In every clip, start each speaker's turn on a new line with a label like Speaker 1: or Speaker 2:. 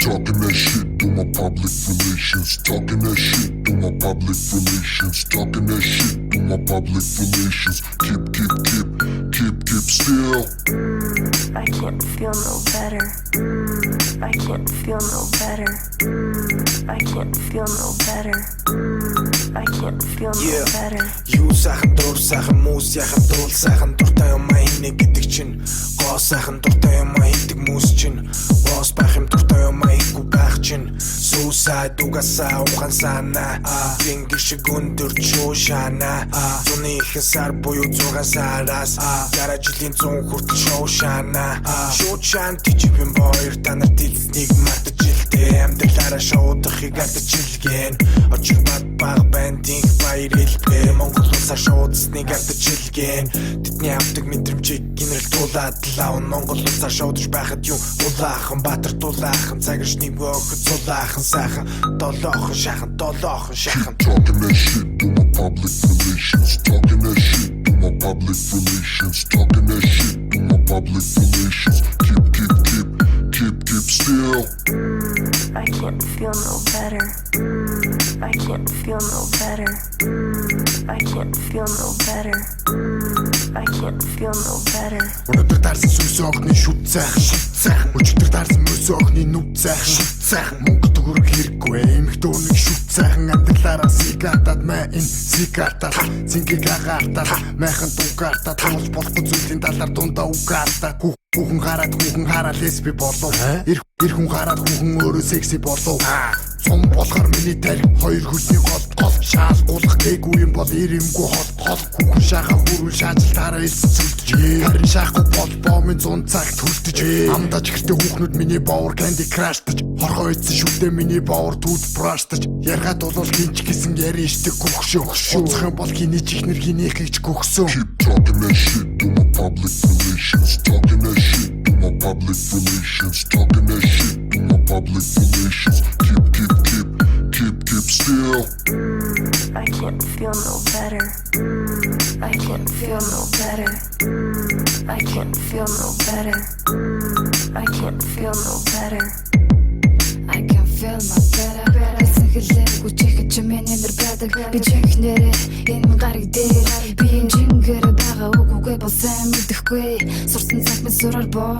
Speaker 1: talking that shit, do my public relations. Talking that shit, do my public relations. Talking that shit, do my public relations. Keep still.
Speaker 2: I can't feel no better. I can't feel no better. I can't feel no better. I can't feel no better.
Speaker 3: Юу сайхан дур сайхан мус яхан дуул сайхан дуртай юм хийнэ гэдэг чинь гоо сайхан дуртай юм хийдэг мус чинь боос байх юм дуртай юм хийхгүй байх чинь суусай дугасаа ухаан санаа гингэр шиг өндөр чуушана зуны их сар буюу 6 сараас дараа жилийн 100 хүртэл шоушана шуучаан тижибэн боёр танаар дэлснийг мартаж илтээ амьдралаараа шуудахыг ардаж илгэн очир бат баг бандинг баяр хэлбэ Монгол улсаар шуудсныг ардаж илгэн тэдний авдаг мэдрэмжийг генерал туулаад лав Монгол улсаар шуудаж байхад юу улаахан баатар дулаахан цагш нэг өөхөд цулаахан сайхан долоохон шахан
Speaker 1: Talking that shit, do my public relations. Talking that shit, do my public relations. Talking that shit, do my public relations. Keep still.
Speaker 2: I can't feel no better. I can't feel no better. I can't feel no better. I can't feel no better.
Speaker 3: Өнөөдөр дарсан сүнс огны шүт сайхан өчигдөр дарсан мөс огны нүд сайхан мөнгө төгрөг хэрэггүй эмхтэн нэг шүт сайхан амьдралаараа сигартад мэн сигартад зингийг агаартад майхан дугаартад хамс болохгүй зүйлийн талаар дундаа угаартад хүүхэн хараад лесби болов эр хүн хараад хүүхэн өөрөө секси болов цум болохоор миний тарих хоёр хөлний гол шаал гулах гээгүй юм бол ирэмгүй хол хүүхэн шахаа хүрүүл шаажалтаараа илсэн зүлдэж харин шахах бол бомын 100 цагт хүртэж амдаж гэртээ хүүхнүүд миний бовор candy crush-таж хорхоо ийдсэн шүдээ миний бовор түүд brush-таж яргаад болвол гинч гисэн яри штэ гөхшөө уцах юм бол хиний чихнэр хиний хийж гөхсөө
Speaker 1: Keep talking that shit, do my public relations. Talking that shit, do my public relations. Talking that shit, do my public relations. Keep still.
Speaker 2: I can't feel no better. I can't feel no better. I can't feel no better. I can't feel no better.
Speaker 4: I can feel my better. Эцэг хэлээгүй чихэж миний нэр байдаг. Би чихнэрээ энэ гариг дээр би энэ жингэр байгаа үгүйгээ бол сайн мэдэхгүй. Сурсан цаг минь сураар боо.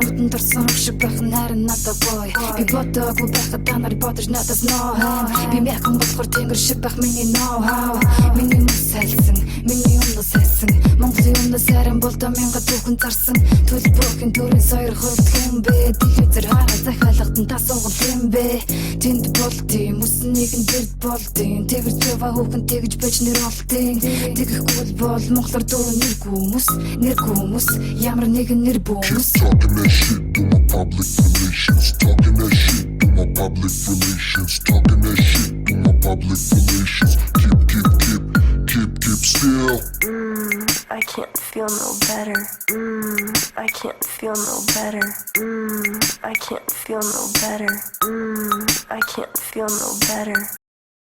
Speaker 4: Нүдэн дурсан шиг байх нарийн надад бой. Би бодоогүй байхад та нар бодож надаас ноо. Би мяхан болохоор тэнгэр шиг байх миний know how. Миний мөс сайлсан, миний өмнөс сайлсан. Монголын өмнөс сайран болдоо мянга түүхэн зарсан. Төлбөрийн төрийн сойр хөлдөх юм бэ. Телевизээр хараад захиалгад та суугал юм бэ. Тэнд болдیں мөснийг нь дэрд болдیں тэгж жава хүүхэн тэгж байж нэр олдیں тэгэхгүй бол монголоор дөрөв нэргүй хүмүүс ямар нэгэн нэр бөөс
Speaker 1: Talking that shit, do my public relations. Talking that shit, do my public relations. Talking that shit, do my public relations. Keep still.
Speaker 2: I can't feel no better. I can't feel no better. I can't feel no better. I can't feel no better.